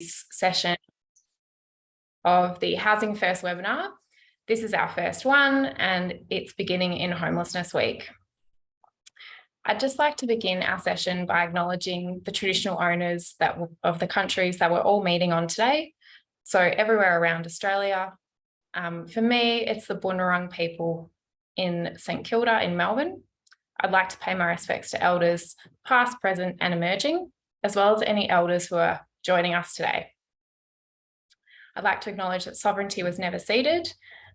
session of the Housing First webinar. This is our first one and it's beginning in Homelessness Week. I'd just like to begin our session by acknowledging the traditional owners of the countries that we're all meeting on today. So everywhere around Australia. For me, it's the Bunurong people in St Kilda in Melbourne. I'd like to pay my respects to elders past, present and emerging, as well as any elders who are joining us today. I'd like to acknowledge that sovereignty was never ceded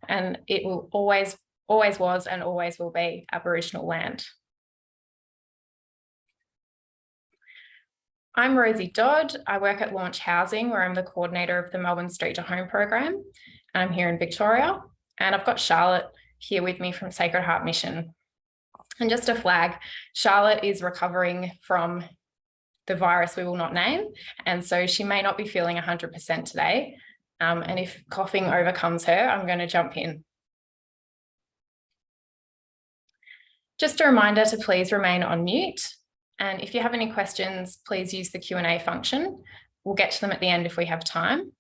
and it will always was and always will be Aboriginal land. I'm Rosie Dodd. I work at Launch Housing, where I'm the coordinator of the Melbourne Street to Home program. And I'm here in Victoria. And I've got Charlotte here with me from Sacred Heart Mission. And just a flag, Charlotte is recovering from the virus we will not name. And so she may not be feeling 100% today. And if coughing overcomes her, I'm going to jump in. Just a reminder to please remain on mute. And if you have any questions, please use the Q&A function. We'll get to them at the end if we have time.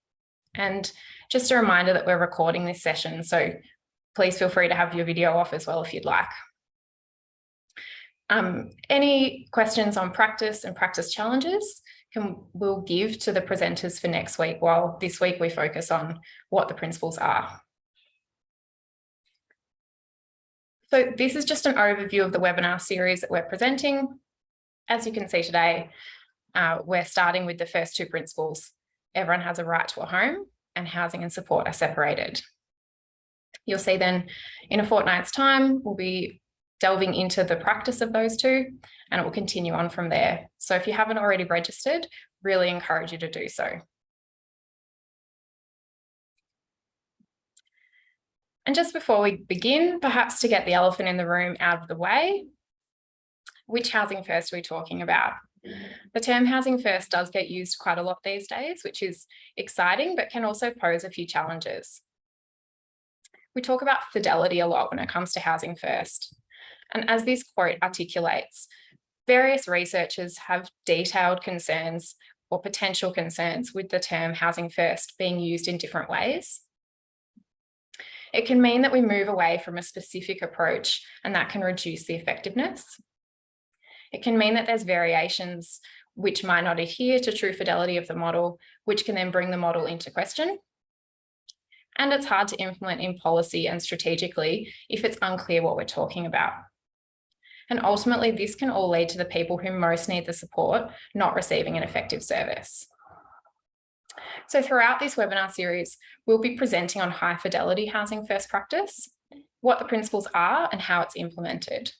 And just a reminder that we're recording this session, so please feel free to have your video off as well if you'd like. Any questions on practice and practice challenges we'll give to the presenters for next week, while this week we focus on what the principles are. So this is just an overview of the webinar series that we're presenting. As you can see today, we're starting with the first two principles. Everyone has a right to a home and housing and support are separated. You'll see then in a fortnight's time, we'll be delving into the practice of those two and it will continue on from there. So if you haven't already registered, really encourage you to do so. And just before we begin, perhaps to get the elephant in the room out of the way, which housing first are we talking about? The term housing first does get used quite a lot these days, which is exciting, but can also pose a few challenges. We talk about fidelity a lot when it comes to housing first. And as this quote articulates, various researchers have detailed concerns or potential concerns with the term housing first being used in different ways. It can mean that we move away from a specific approach and that can reduce the effectiveness. It can mean that there's variations which might not adhere to true fidelity of the model, which can then bring the model into question. And it's hard to implement in policy and strategically if it's unclear what we're talking about. And ultimately, this can all lead to the people who most need the support not receiving an effective service. So throughout this webinar series, we'll be presenting on high fidelity housing first practice, what the principles are and how it's implemented.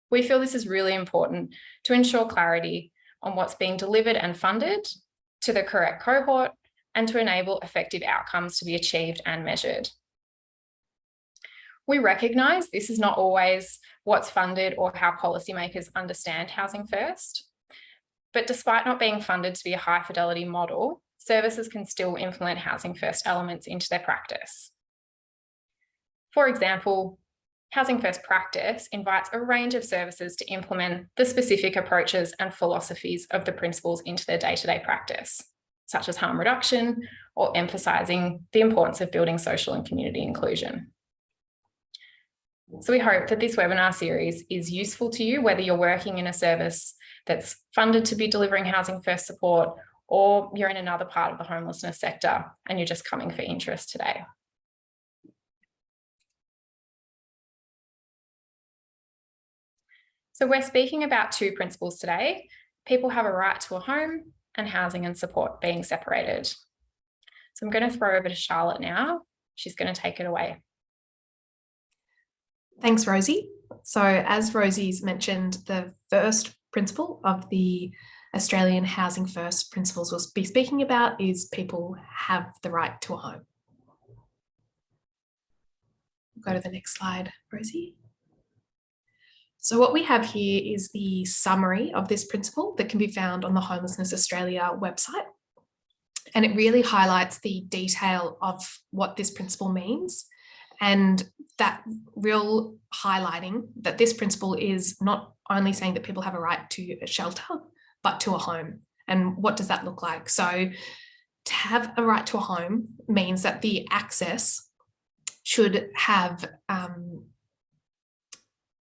We feel this is really important to ensure clarity on what's being delivered and funded to the correct cohort and to enable effective outcomes to be achieved and measured. We recognise this is not always what's funded or how policymakers understand housing first, but despite not being funded to be a high fidelity model, services can still implement housing first elements into their practice. For example, housing first practice invites a range of services to implement the specific approaches and philosophies of the principles into their day-to-day practice, such as harm reduction or emphasising the importance of building social and community inclusion. So we hope that this webinar series is useful to you, whether you're working in a service that's funded to be delivering housing first support or you're in another part of the homelessness sector and you're just coming for interest today. So we're speaking about two principles today. People have a right to a home and housing and support being separated. So I'm going to throw over to Charlotte now. She's going to take it away. Thanks, Rosie. So as Rosie's mentioned, the first principle of the Australian Housing First principles we'll be speaking about is people have the right to a home. Go to the next slide, Rosie. So what we have here is the summary of this principle that can be found on the Homelessness Australia website. And it really highlights the detail of what this principle means and that real highlighting that this principle is not only saying that people have a right to a shelter, but to a home. And what does that look like? So have a right to a home means that the access should have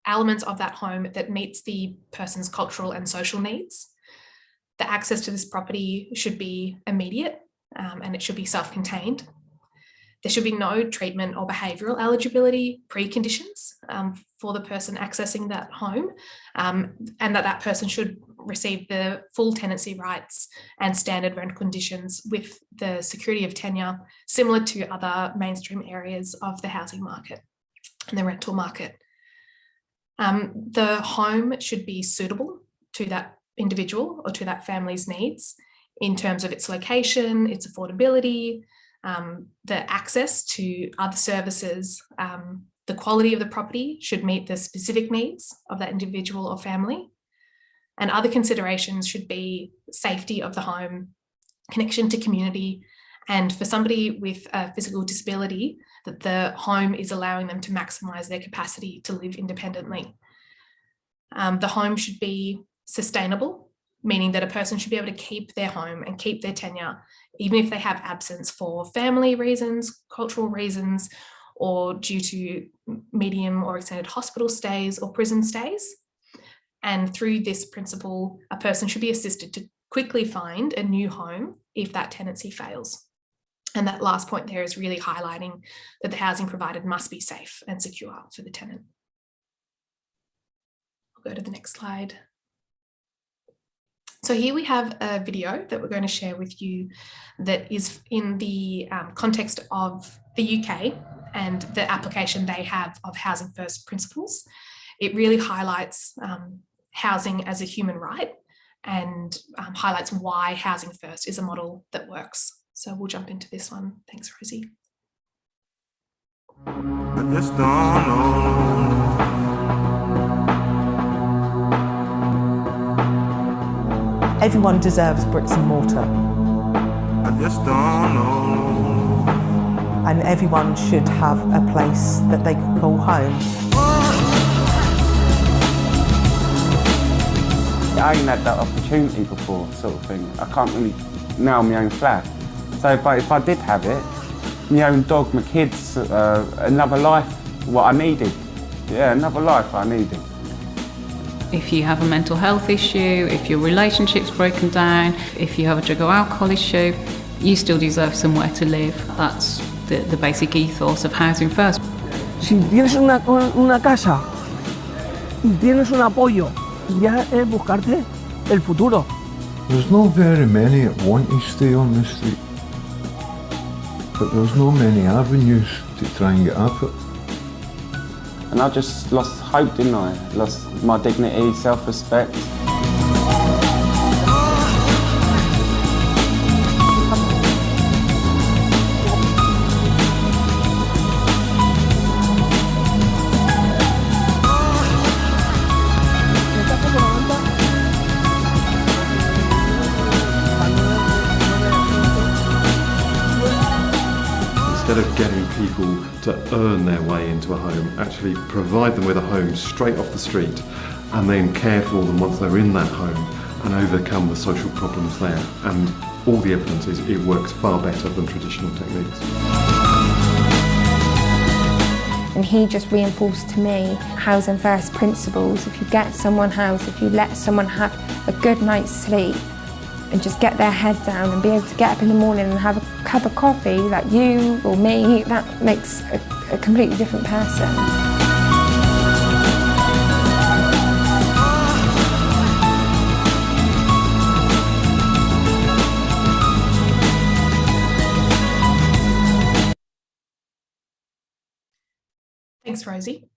elements of that home that meets the person's cultural and social needs. The access to this property should be immediate and it should be self-contained. There should be no treatment or behavioural eligibility preconditions for the person accessing that home, and that person should receive the full tenancy rights and standard rent conditions with the security of tenure similar to other mainstream areas of the housing market and the rental market. The home should be suitable to that individual or to that family's needs in terms of its location, its affordability, the access to other services, the quality of the property should meet the specific needs of that individual or family. And other considerations should be safety of the home, connection to community, and for somebody with a physical disability, that the home is allowing them to maximise their capacity to live independently. The home should be sustainable, meaning that a person should be able to keep their home and keep their tenure, even if they have absence for family reasons, cultural reasons, or due to medium or extended hospital stays or prison stays. And through this principle, a person should be assisted to quickly find a new home if that tenancy fails. And that last point there is really highlighting that the housing provided must be safe and secure for the tenant. I'll go to the next slide. So here we have a video that we're going to share with you that is in the context of the UK and the application they have of Housing First principles. It really highlights housing as a human right and highlights why Housing First is a model that works. So we'll jump into this one. Thanks, Rosie. I just don't know. Everyone deserves bricks and mortar. I just don't know. And everyone should have a place that they can call home. I ain't had that opportunity before, sort of thing. I can't really nail my own flat. So if I did have it, my own dog, my kids, another life, what I needed. Yeah, another life I needed. If you have a mental health issue, if your relationship's broken down, if you have a drug or alcohol issue, you still deserve somewhere to live. That's the basic ethos of Housing First. Si tienes una casa y tienes un apoyo, ya es buscarte el futuro. There's not very many that want to stay on the street, but there's not many avenues to try and get up it. And I just lost hope, didn't I? Lost my dignity, self-respect. Instead of getting people to earn their way into a home, actually provide them with a home straight off the street and then care for them once they're in that home and overcome the social problems there. And all the evidence is it works far better than traditional techniques. And he just reinforced to me Housing First principles. If you get someone housed, if you let someone have a good night's sleep, and just get their head down and be able to get up in the morning and have a cup of coffee like you or me, that makes a completely different person. Thanks, Rosie.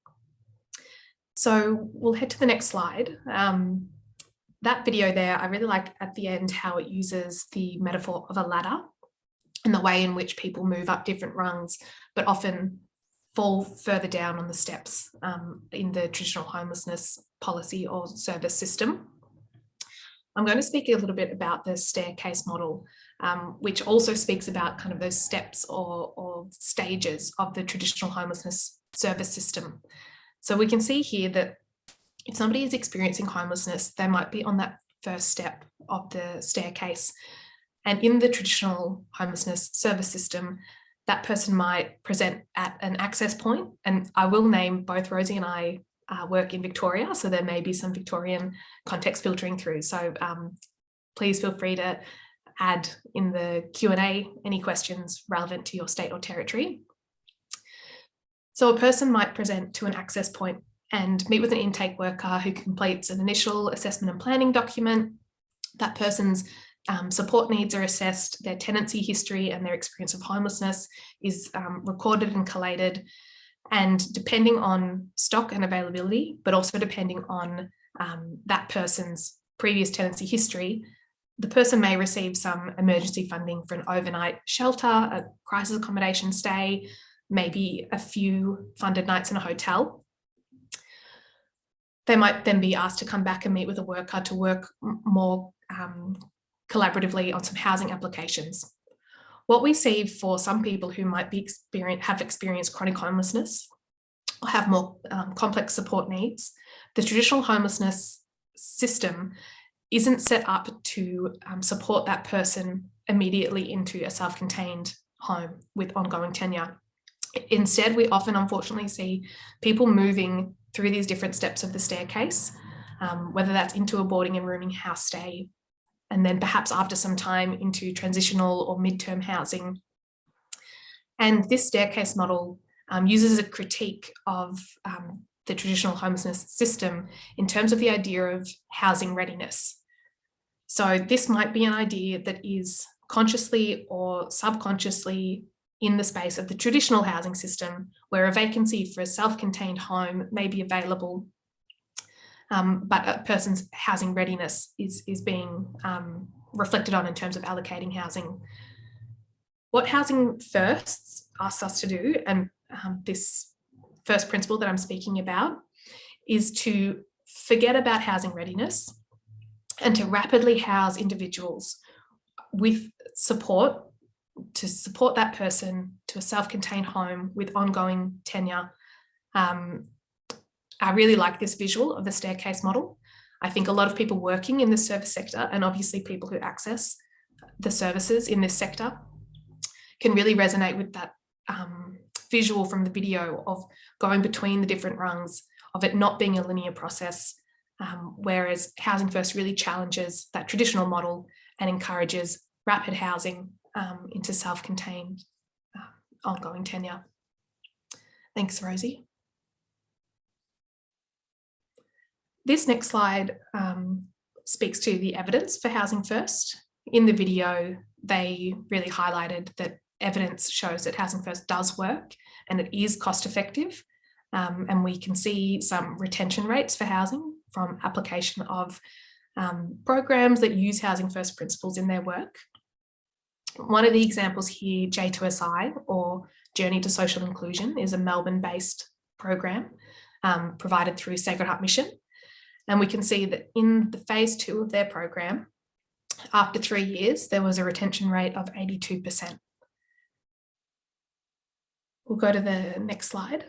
So we'll head to the next slide. That video there, I really like at the end how it uses the metaphor of a ladder and the way in which people move up different rungs, but often fall further down on the steps in the traditional homelessness policy or service system. I'm going to speak a little bit about the staircase model, which also speaks about kind of those steps or stages of the traditional homelessness service system. So we can see here that if somebody is experiencing homelessness, they might be on that first step of the staircase. And in the traditional homelessness service system, that person might present at an access point. And I will name both Rosie and I work in Victoria, so there may be some Victorian context filtering through. So please feel free to add in the Q&A any questions relevant to your state or territory. So a person might present to an access point and meet with an intake worker who completes an initial assessment and planning document. That person's support needs are assessed, their tenancy history and their experience of homelessness is recorded and collated. And depending on stock and availability, but also depending on that person's previous tenancy history, the person may receive some emergency funding for an overnight shelter, a crisis accommodation stay, maybe a few funded nights in a hotel. They might then be asked to come back and meet with a worker to work more collaboratively on some housing applications. What we see for some people who might be have experienced chronic homelessness or have more complex support needs, the traditional homelessness system isn't set up to support that person immediately into a self-contained home with ongoing tenure. Instead, we often unfortunately see people moving through these different steps of the staircase, whether that's into a boarding and rooming house stay, and then perhaps after some time into transitional or midterm housing. And this staircase model uses a critique of the traditional homelessness system in terms of the idea of housing readiness. So this might be an idea that is consciously or subconsciously in the space of the traditional housing system, where a vacancy for a self-contained home may be available, but a person's housing readiness is being reflected on in terms of allocating housing. What Housing First asks us to do, and this first principle that I'm speaking about, is to forget about housing readiness and to rapidly house individuals with support to support that person to a self-contained home with ongoing tenure. I really like this visual of the staircase model. I think a lot of people working in the service sector, and obviously people who access the services in this sector, can really resonate with that visual from the video of going between the different rungs, of it not being a linear process, whereas Housing First really challenges that traditional model and encourages rapid housing into self-contained ongoing tenure. Thanks, Rosie. This next slide speaks to the evidence for Housing First. In the video, they really highlighted that evidence shows that Housing First does work and it is cost effective. And we can see some retention rates for housing from application of programs that use Housing First principles in their work. One of the examples here, J2SI, or Journey to Social Inclusion, is a Melbourne-based program provided through Sacred Heart Mission. And we can see that in the phase 2 of their program, after 3 years, there was a retention rate of 82%. We'll go to the next slide.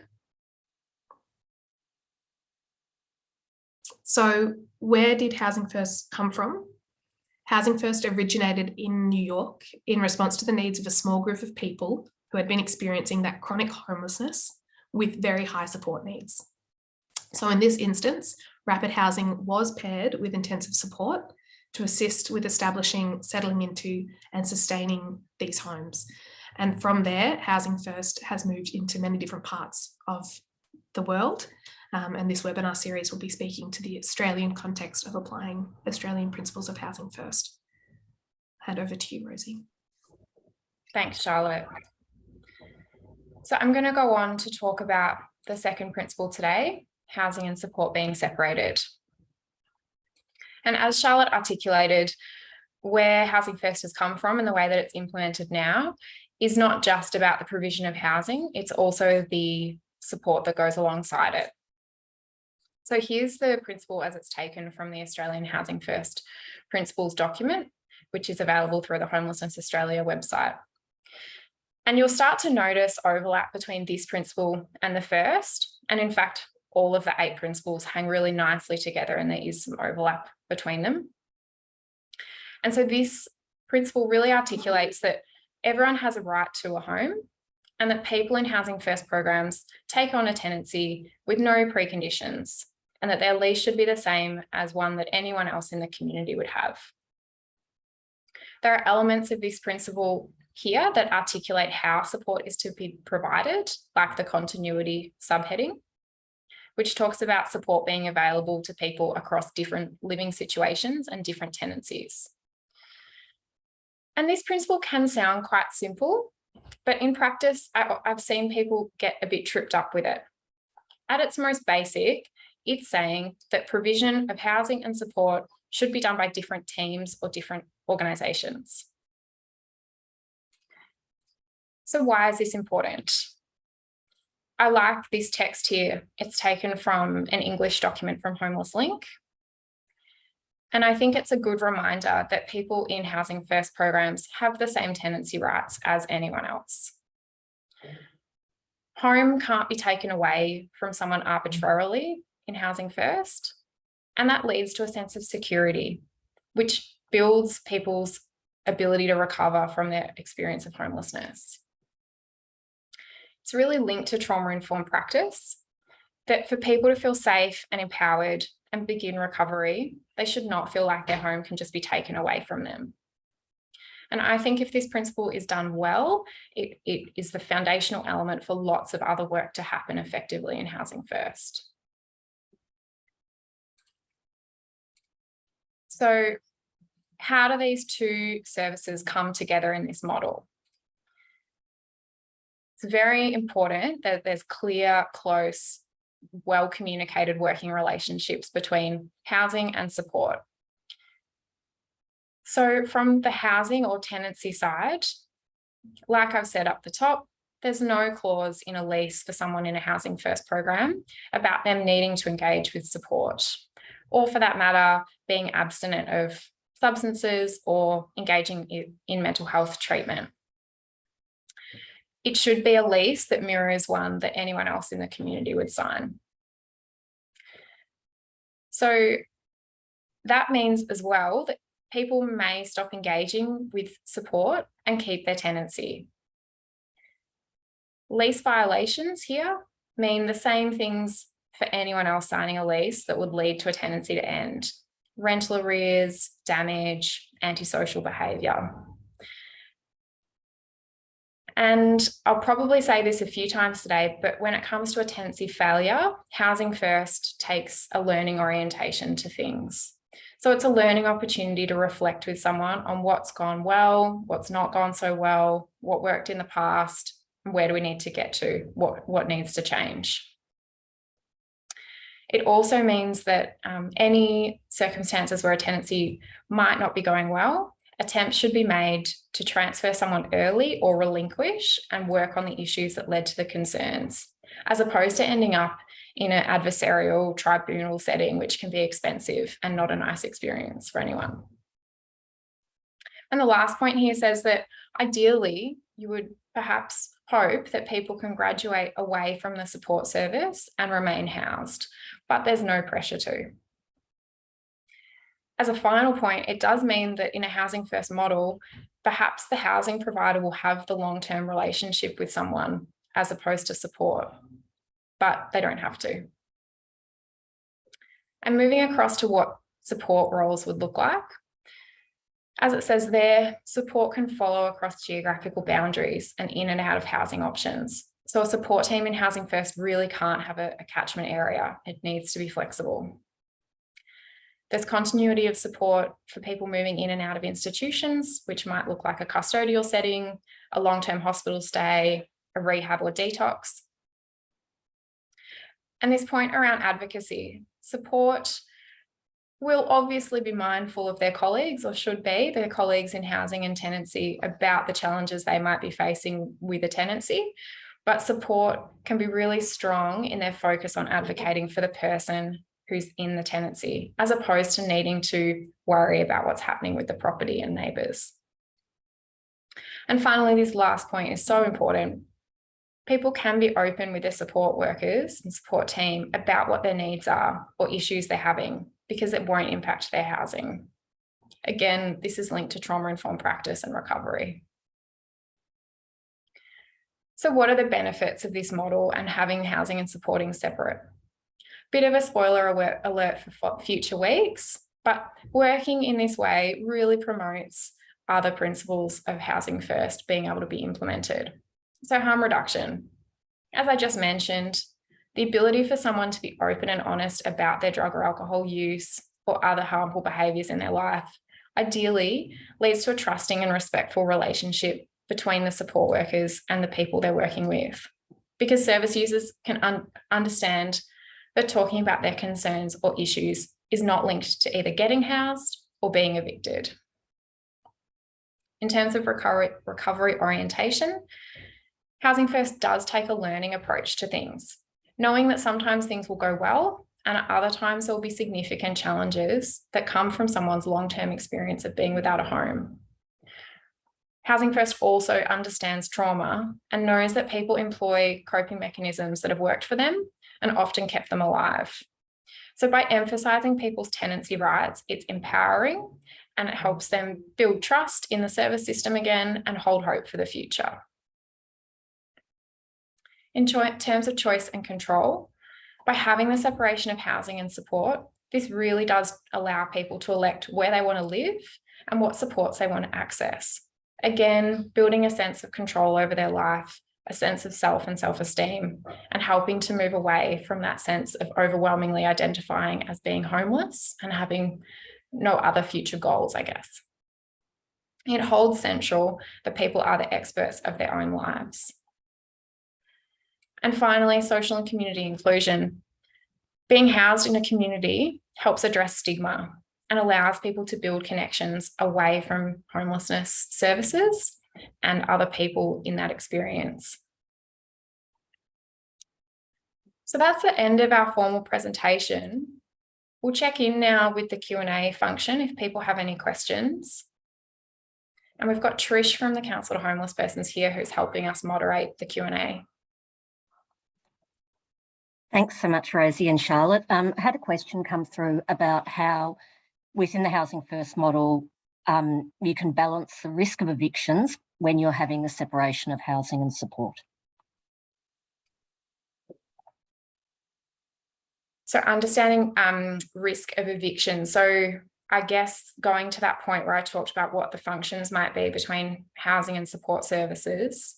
So where did Housing First come from? Housing First originated in New York in response to the needs of a small group of people who had been experiencing that chronic homelessness with very high support needs. So in this instance, rapid housing was paired with intensive support to assist with establishing, settling into and sustaining these homes. And from there, Housing First has moved into many different parts of the world. And this webinar series will be speaking to the Australian context of applying Australian principles of Housing First. Hand over to you, Rosie. Thanks, Charlotte. So I'm going to go on to talk about the second principle today, housing and support being separated. And as Charlotte articulated, where Housing First has come from and the way that it's implemented now is not just about the provision of housing, it's also the support that goes alongside it. So here's the principle as it's taken from the Australian Housing First Principles document, which is available through the Homelessness Australia website. And you'll start to notice overlap between this principle and the first. And in fact, all of the 8 principles hang really nicely together and there is some overlap between them. And so this principle really articulates that everyone has a right to a home and that people in Housing First programs take on a tenancy with no preconditions, and that their lease should be the same as one that anyone else in the community would have. There are elements of this principle here that articulate how support is to be provided, like the continuity subheading, which talks about support being available to people across different living situations and different tenancies. And this principle can sound quite simple, but in practice, I've seen people get a bit tripped up with it. At its most basic, it's saying that provision of housing and support should be done by different teams or different organisations. So why is this important? I like this text here. It's taken from an English document from Homeless Link. And I think it's a good reminder that people in Housing First programs have the same tenancy rights as anyone else. Home can't be taken away from someone arbitrarily in Housing First, and that leads to a sense of security, which builds people's ability to recover from their experience of homelessness. It's really linked to trauma-informed practice, that for people to feel safe and empowered and begin recovery, they should not feel like their home can just be taken away from them. And I think if this principle is done well, it is the foundational element for lots of other work to happen effectively in Housing First. So how do these two services come together in this model? It's very important that there's clear, close, well-communicated working relationships between housing and support. So from the housing or tenancy side, like I've said up the top, there's no clause in a lease for someone in a Housing First program about them needing to engage with support, or for that matter, being abstinent of substances or engaging in mental health treatment. It should be a lease that mirrors one that anyone else in the community would sign. So that means as well that people may stop engaging with support and keep their tenancy. Lease violations here mean the same things for anyone else signing a lease that would lead to a tenancy to end: rental arrears, damage, antisocial behaviour. And I'll probably say this a few times today, but when it comes to a tenancy failure, Housing First takes a learning orientation to things. So it's a learning opportunity to reflect with someone on what's gone well, what's not gone so well, what worked in the past, and where do we need to get to, what needs to change. It also means that any circumstances where a tenancy might not be going well, attempts should be made to transfer someone early or relinquish and work on the issues that led to the concerns, as opposed to ending up in an adversarial tribunal setting, which can be expensive and not a nice experience for anyone. And the last point here says that ideally, you would perhaps hope that people can graduate away from the support service and remain housed, but there's no pressure to. As a final point, it does mean that in a Housing First model, perhaps the housing provider will have the long-term relationship with someone as opposed to support, but they don't have to. And moving across to what support roles would look like. As it says there, support can follow across geographical boundaries and in and out of housing options. So a support team in Housing First really can't have a catchment area. It needs to be flexible. There's continuity of support for people moving in and out of institutions, which might look like a custodial setting, a long-term hospital stay, a rehab or detox. And this point around advocacy, support will obviously be mindful of their colleagues, or should be, their colleagues in housing and tenancy, about the challenges they might be facing with a tenancy, but support can be really strong in their focus on advocating for the person who's in the tenancy, as opposed to needing to worry about what's happening with the property and neighbours. And finally, this last point is so important. People can be open with their support workers and support team about what their needs are or issues they're having, because it won't impact their housing. Again, this is linked to trauma-informed practice and recovery. So what are the benefits of this model and having housing and supporting separate? Bit of a spoiler alert for future weeks, but working in this way really promotes other principles of housing first being able to be implemented. So harm reduction. As I just mentioned, the ability for someone to be open and honest about their drug or alcohol use or other harmful behaviours in their life ideally leads to a trusting and respectful relationship between the support workers and the people they're working with, because service users can understand that talking about their concerns or issues is not linked to either getting housed or being evicted. In terms of recovery orientation, Housing First does take a learning approach to things, knowing that sometimes things will go well and at other times there will be significant challenges that come from someone's long-term experience of being without a home. Housing First also understands trauma and knows that people employ coping mechanisms that have worked for them and often kept them alive. So by emphasising people's tenancy rights, it's empowering and it helps them build trust in the service system again and hold hope for the future. In terms of choice and control, by having the separation of housing and support, this really does allow people to elect where they want to live and what supports they want to access. Again, building a sense of control over their life, a sense of self and self-esteem, and helping to move away from that sense of overwhelmingly identifying as being homeless and having no other future goals, I guess. It holds central that people are the experts of their own lives. And finally, social and community inclusion. Being housed in a community helps address stigma and allows people to build connections away from homelessness services and other people in that experience. So that's the end of our formal presentation. We'll check in now with the Q&A function if people have any questions. And we've got Trish from the Council to Homeless Persons here who's helping us moderate the Q&A. Thanks so much, Rosie and Charlotte. I had a question come through about how within the Housing First model, you can balance the risk of evictions when you're having the separation of housing and support. So understanding risk of eviction. So I guess going to that point where I talked about what the functions might be between housing and support services,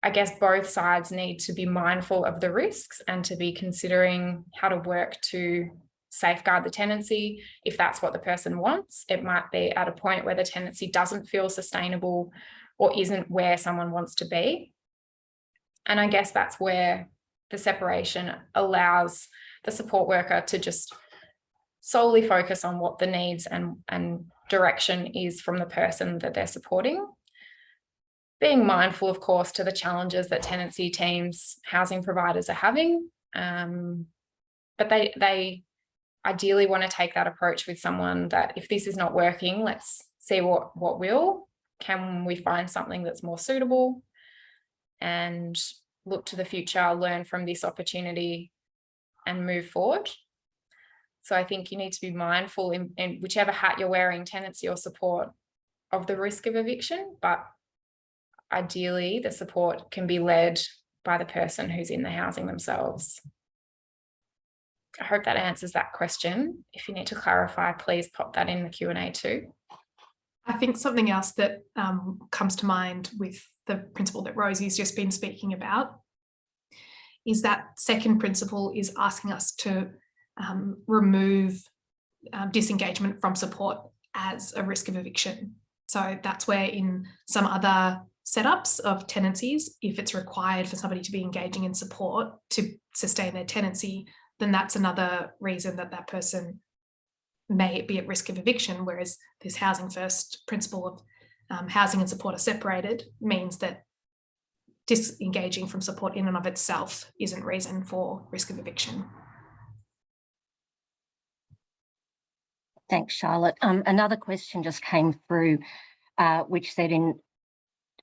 I guess both sides need to be mindful of the risks and to be considering how to work to safeguard the tenancy. If that's what the person wants, it might be at a point where the tenancy doesn't feel sustainable or isn't where someone wants to be. And I guess that's where the separation allows the support worker to just solely focus on what the needs and direction is from the person that they're supporting. Being mindful, of course, to the challenges that tenancy teams, housing providers are having. But they ideally want to take that approach with someone that if this is not working, let's see what will. Can we find something that's more suitable and look to the future, learn from this opportunity and move forward? So I think you need to be mindful in whichever hat you're wearing, tenancy or support, of the risk of eviction, but ideally the support can be led by the person who's in the housing themselves. I hope that answers that question. If you need to clarify, please pop that in the Q&A too. I think something else that comes to mind with the principle that Rosie's just been speaking about is that second principle is asking us to remove disengagement from support as a risk of eviction. So that's where in some other setups of tenancies, if it's required for somebody to be engaging in support to sustain their tenancy, then that's another reason that that person may be at risk of eviction, whereas this Housing First principle of housing and support are separated means that disengaging from support in and of itself isn't reason for risk of eviction. Thanks, Charlotte. Another question just came through, which said in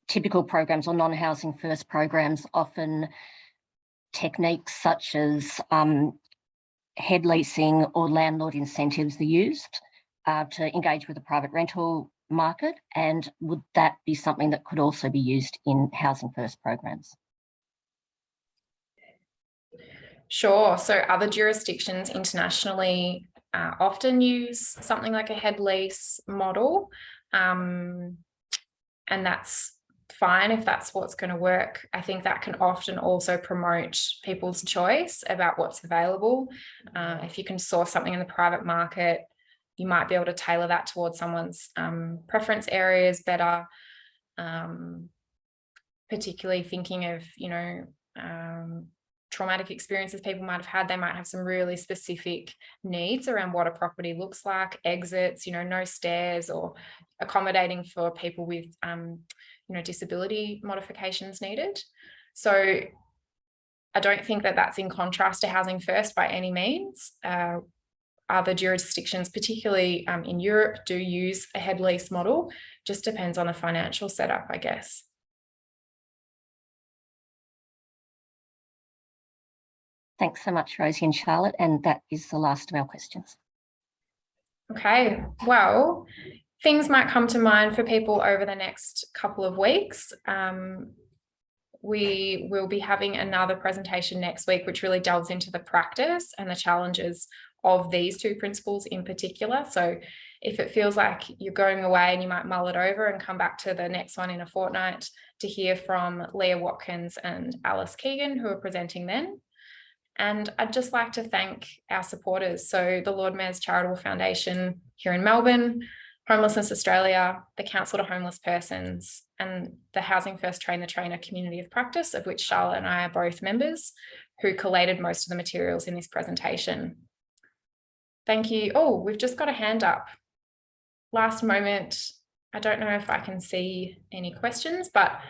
typical programs or non-housing first programs, often techniques such as head leasing or landlord incentives are used. to engage with the private rental market, and would that be something that could also be used in Housing First programs? Sure. So other jurisdictions internationally often use something like a head lease model, and that's fine if that's what's going to work. I think that can often also promote people's choice about what's available. If you can source something in the private market, you might be able to tailor that towards someone's preference areas better, particularly thinking of, traumatic experiences people might have had. They might have some really specific needs around what a property looks like, exits, no stairs, or accommodating for people with, disability modifications needed. So I don't think that that's in contrast to Housing First by any means. Other jurisdictions, particularly in Europe, do use a head lease model. Just depends on the financial setup, I guess. Thanks so much, Rosie and Charlotte, and that is the last of our questions. Okay, well, things might come to mind for people over the next couple of weeks. We will be having another presentation next week, which really delves into the practice and the challenges of these two principles in particular. So if it feels like you're going away and you might mull it over and come back to the next one in a fortnight to hear from Leah Watkins and Alice Keegan, who are presenting then. And I'd just like to thank our supporters. So the Lord Mayor's Charitable Foundation here in Melbourne, Homelessness Australia, the Council to Homeless Persons, and the Housing First Train the Trainer community of practice, of which Charlotte and I are both members, who collated most of the materials in this presentation. Thank you. Oh, we've just got a hand up. Last moment. I don't know if I can see any questions, but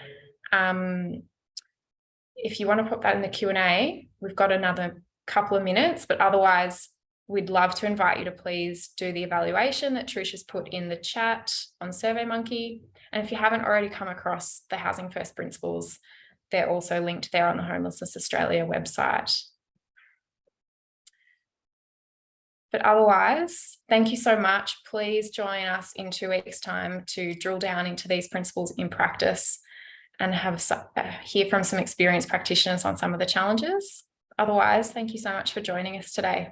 if you want to put that in the Q&A, we've got another couple of minutes, but otherwise we'd love to invite you to please do the evaluation that Trish has put in the chat on SurveyMonkey. And if you haven't already come across the Housing First principles, they're also linked there on the Homelessness Australia website. But otherwise, thank you so much. Please join us in 2 weeks' time to drill down into these principles in practice and hear from some experienced practitioners on some of the challenges. Otherwise, thank you so much for joining us today.